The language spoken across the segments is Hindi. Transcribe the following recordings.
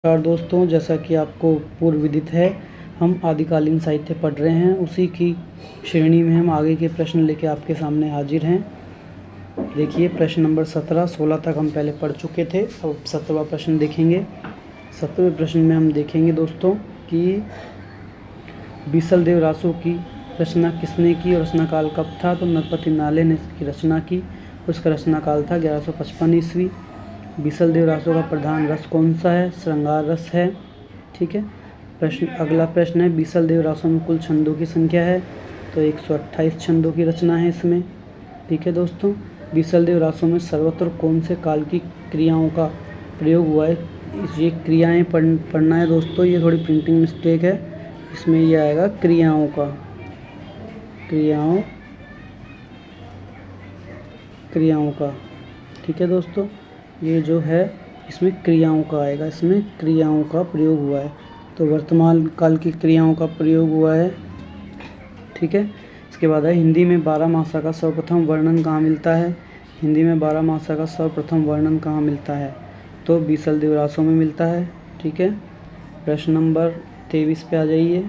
नमस्कार दोस्तों, जैसा कि आपको पूर्व विदित है, हम आदिकालीन साहित्य पढ़ रहे हैं। उसी की श्रेणी में हम आगे के प्रश्न लेके आपके सामने हाजिर हैं। देखिए, प्रश्न नंबर 17, 16 तक हम पहले पढ़ चुके थे। अब 17वां प्रश्न देखेंगे। 17वें प्रश्न में हम देखेंगे दोस्तों कि बीसलदेव रासो की रचना किसने की और रचना काल कब था। तो नरपति नाले ने इसकी रचना की। उसका रचना काल था 1155 ईस्वी। बीसलदेव रासो का प्रधान रस कौन सा है? श्रृंगार रस है। ठीक है। अगला प्रश्न है, बीसलदेव रासो में कुल छंदों की संख्या है। तो 128 छंदों की रचना है इसमें। ठीक है दोस्तों, बीसलदेव रासो में सर्वत्र कौन से काल की क्रियाओं का प्रयोग हुआ है? ये क्रियाएं पढ़ना है दोस्तों। ये थोड़ी प्रिंटिंग मिस्टेक है, इसमें ये आएगा क्रियाओं का, क्रियाओं का। ठीक है दोस्तों, ये जो है इसमें क्रियाओं का आएगा, इसमें क्रियाओं का प्रयोग हुआ है। तो वर्तमान काल की क्रियाओं का प्रयोग हुआ है। ठीक है। इसके बाद है, हिंदी में 12 मासा का सर्वप्रथम वर्णन कहाँ मिलता है? हिंदी में 12 मासा का सर्वप्रथम वर्णन कहाँ मिलता है? तो बीसलदेव रासो में मिलता है। ठीक है। प्रश्न नंबर 23 पे आ जाइए।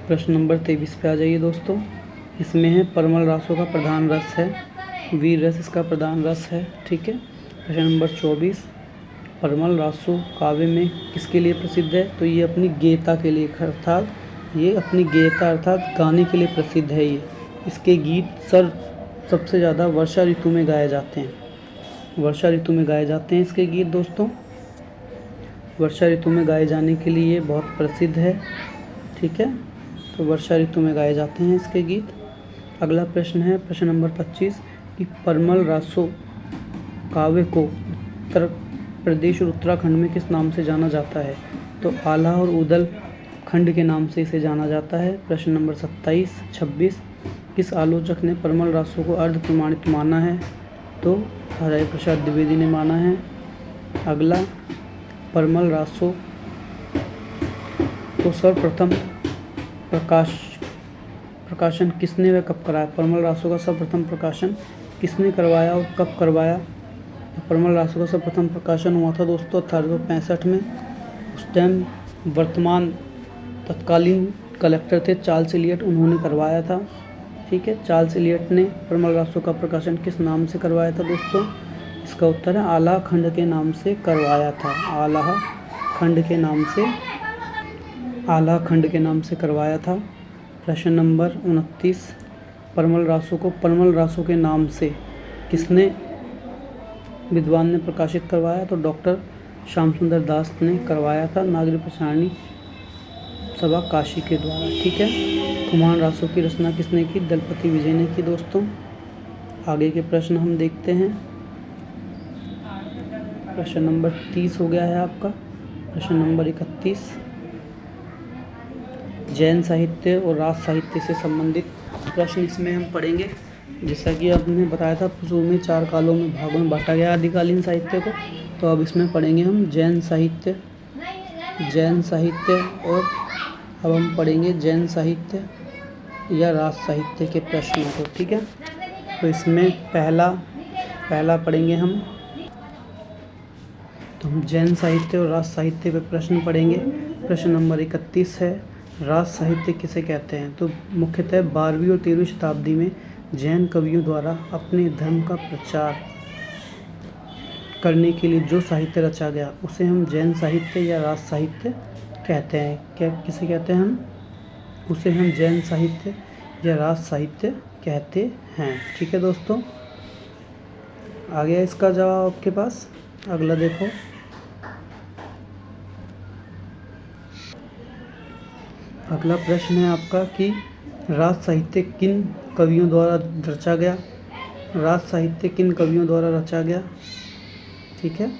प्रश्न नंबर 23 पे आ जाइए दोस्तों। इसमें है, परमल रासो का प्रधान रस है, वीर रस इसका प्रधान रस है। ठीक है। प्रश्न नंबर 24, परमल रासो काव्य में किसके लिए प्रसिद्ध है? तो ये अपनी गेयता के लिए, अर्थात ये अपनी गेयता अर्थात गाने के लिए प्रसिद्ध है। ये इसके गीत सबसे ज़्यादा वर्षा ऋतु में गाए जाते हैं। वर्षा ऋतु में गाए जाते हैं इसके गीत दोस्तों। वर्षा ऋतु में गाए जाने के लिए ये बहुत प्रसिद्ध है। ठीक है। तो वर्षा ऋतु में गाए जाते हैं इसके गीत। अगला प्रश्न है, प्रश्न नंबर 25, कि परमल रासो काव्य को उत्तर प्रदेश और उत्तराखंड में किस नाम से जाना जाता है? तो आला और उदल खंड के नाम से इसे जाना जाता है। प्रश्न नंबर 26, किस आलोचक ने परमल रासो को अर्ध प्रमाणित माना है? तो हरिहर प्रसाद द्विवेदी ने माना है। अगला, परमल रासो को सर्वप्रथम प्रकाशन किसने व कब कराया? परमल रासो का सर्वप्रथम प्रकाशन किसने करवाया और कब करवाया? तो परमल रासो का सर्वप्रथम प्रकाशन हुआ था दोस्तों 1865 में। उस टाइम वर्तमान तत्कालीन कलेक्टर थे चार्ल्स एलियट, उन्होंने करवाया था। ठीक है। चार्ल्स एलियट ने परमल रासो का प्रकाशन किस नाम से करवाया था दोस्तों? इसका उत्तर है, आला खंड के नाम से करवाया था। आला खंड के नाम से करवाया था। प्रश्न नंबर 29, परमल रासो को परमल रासो के नाम से किसने विद्वान ने प्रकाशित करवाया? तो डॉक्टर श्याम सुंदर दास ने करवाया था, नागरिक प्रसारणी सभा काशी के द्वारा। ठीक है। कुमार रासो की रचना किसने की? दलपति विजय ने की दोस्तों। आगे के प्रश्न हम देखते हैं। प्रश्न नंबर 30 हो गया है आपका। प्रश्न नंबर 31, जैन साहित्य और राज साहित्य से संबंधित प्रश्न इसमें हम पढ़ेंगे। जैसा कि आपने बताया था, पूर्व में 4 कालों में भागों में बांटा गया आदिकालीन साहित्य को। तो अब इसमें पढ़ेंगे हम जैन साहित्य, और अब हम पढ़ेंगे जैन साहित्य या राज साहित्य के प्रश्नों को। ठीक है। तो इसमें पहला पढ़ेंगे हम। तो हम जैन साहित्य और राज साहित्य पे प्रश्न पढ़ेंगे। प्रश्न नंबर 31 है, राज साहित्य किसे कहते हैं? तो मुख्यतः 12वीं और 13वीं शताब्दी में जैन कवियों द्वारा अपने धर्म का प्रचार करने के लिए जो साहित्य रचा गया उसे हम जैन साहित्य या राज साहित्य कहते हैं। किसे कहते हैं हम? उसे हम जैन साहित्य या राज साहित्य कहते हैं। ठीक है दोस्तों, आ गया इसका जवाब आपके पास। अगला देखो, अगला प्रश्न है आपका कि राज साहित्य किन कवियों द्वारा रचा गया? राज साहित्य किन कवियों द्वारा रचा गया? ठीक है।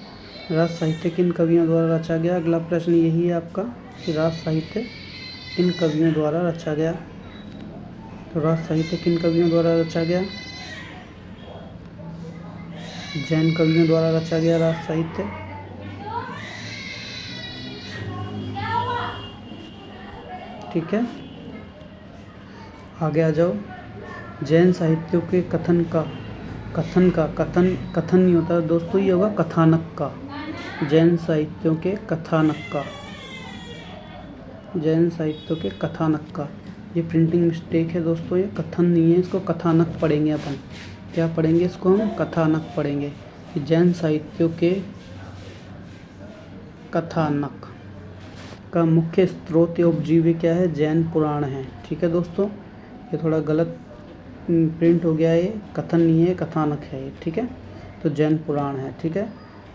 राज साहित्य किन कवियों द्वारा रचा गया? अगला प्रश्न यही है आपका कि राज साहित्य किन कवियों द्वारा रचा गया? तो राज साहित्य किन कवियों द्वारा रचा गया? जैन कवियों द्वारा रचा गया राज साहित्य। ठीक है। आगे आ जाओ। जैन साहित्यों के कथन का कथन का, कथन नहीं होता दोस्तों, ये होगा कथानक का। जैन साहित्यों के कथानक का, जैन साहित्यों के कथानक का। ये प्रिंटिंग मिस्टेक है दोस्तों, ये कथन नहीं है, इसको कथानक पढ़ेंगे अपन। क्या पढ़ेंगे इसको हम? कथानक पढ़ेंगे। जैन साहित्यों के कथानक का मुख्य स्रोत या उपजीव्य क्या है? जैन पुराण है। ठीक है दोस्तों, ये थोड़ा गलत प्रिंट हो गया है, ये कथन नहीं है, कथानक है ये। ठीक है, तो जैन पुराण है। ठीक है,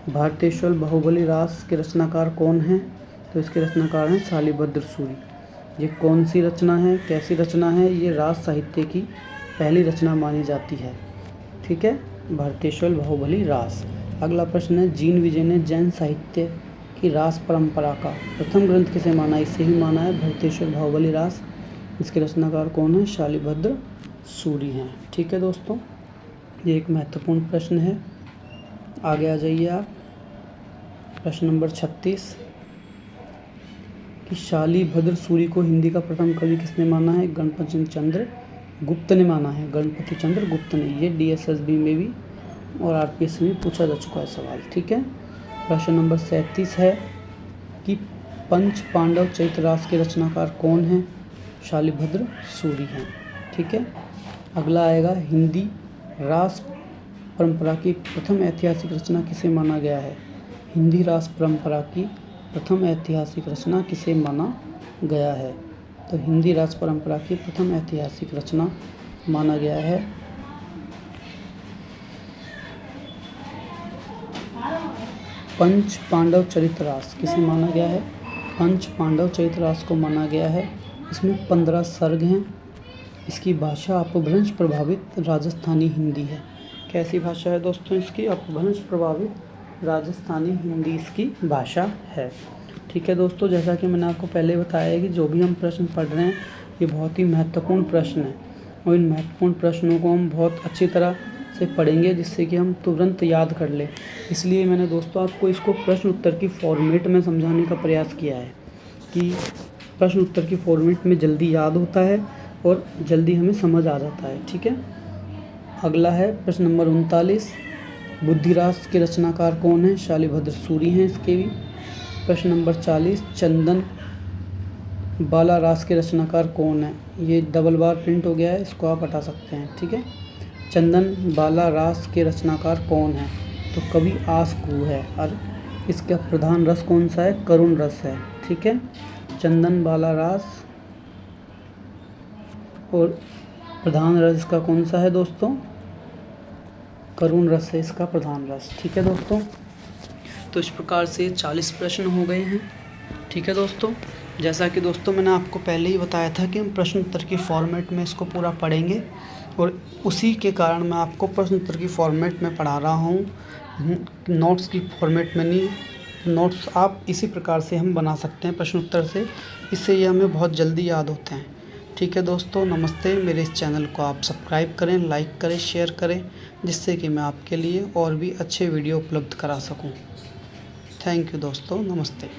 भारतेश्वर बाहुबली रास के रचनाकार कौन हैं? तो इसके रचनाकार हैं शालिभद्र सूरी। ये कौन सी रचना है, कैसी रचना है? ये रास साहित्य की पहली रचना मानी जाती है। ठीक है, भारतेश्वर बाहुबली रास। अगला प्रश्न है, जीन विजय ने जैन साहित्य की रास परंपरा का प्रथम ग्रंथ किसे माना? इसे ही माना है भारतेश्वर बाहुबली रास। इसके रचनाकार कौन है? शालिभद्र सूरी हैं। ठीक है दोस्तों, ये एक महत्वपूर्ण प्रश्न है। आगे आ जाइए आप। प्रश्न नंबर 36 कि शालिभद्र सूरी को हिंदी का प्रथम कवि किसने माना है? गणपति चंद्र गुप्त ने माना है, गणपति चंद्र गुप्त ने। ये DSSB में भी और RPS में पूछा जा चुका है सवाल। ठीक है, प्रश्न नंबर 37 है कि पंच पांडव चरित्र रास के रचनाकार कौन हैं? शालिभद्र सूरी हैं। ठीक है, अगला आएगा, हिंदी रास परंपरा की प्रथम ऐतिहासिक रचना किसे माना गया है? हिंदी रास परंपरा की प्रथम ऐतिहासिक रचना किसे माना गया है? तो हिंदी रास परंपरा की प्रथम ऐतिहासिक रचना माना गया है पंच पांडव चरित्र रास। किसे माना गया है? पंच पांडव चरित्र रास को माना गया है। इसमें 15 सर्ग हैं। इसकी भाषा अपभ्रंश प्रभावित राजस्थानी हिंदी है। कैसी भाषा है दोस्तों इसकी? अपभ्रंश प्रभावित राजस्थानी हिंदी इसकी भाषा है। ठीक है दोस्तों, जैसा कि मैंने आपको पहले बताया है कि जो भी हम प्रश्न पढ़ रहे हैं ये बहुत ही महत्वपूर्ण प्रश्न है और इन महत्वपूर्ण प्रश्नों को हम बहुत अच्छी तरह से पढ़ेंगे जिससे कि हम तुरंत याद कर लें। इसलिए मैंने दोस्तों आपको इसको प्रश्न उत्तर की फॉर्मेट में समझाने का प्रयास किया है कि प्रश्न उत्तर की फॉर्मेट में जल्दी याद होता है और जल्दी हमें समझ आ जाता है। ठीक है, अगला है प्रश्न नंबर 39, बुद्धिरास के रचनाकार कौन है? शालिभद्र सूरी हैं इसके भी। प्रश्न नंबर 40, चंदन बाला रास के रचनाकार कौन है? ये डबल बार प्रिंट हो गया है, इसको आप हटा सकते हैं। ठीक है, चंदन बाला रास के रचनाकार कौन है? तो कवि आस गुरु है और इसका प्रधान रस कौन सा है? करुण रस है। ठीक है, चंदन बाला रास और प्रधान रस इसका कौन सा है दोस्तों? करुण रस है इसका प्रधान रस। ठीक है दोस्तों, तो इस प्रकार से 40 प्रश्न हो गए हैं। ठीक है दोस्तों, जैसा कि दोस्तों मैंने आपको पहले ही बताया था कि हम प्रश्न उत्तर की फॉर्मेट में इसको पूरा पढ़ेंगे और उसी के कारण मैं आपको प्रश्न उत्तर की फॉर्मेट में पढ़ा रहा हूँ, नोट्स की फॉर्मेट में नहीं। नोट्स आप इसी प्रकार से हम बना सकते हैं प्रश्न उत्तर से, इससे ये हमें बहुत जल्दी याद होते हैं। ठीक है दोस्तों, नमस्ते। मेरे इस चैनल को आप सब्सक्राइब करें, लाइक करें, शेयर करें, जिससे कि मैं आपके लिए और भी अच्छे वीडियो उपलब्ध करा सकूं। थैंक यू दोस्तों, नमस्ते।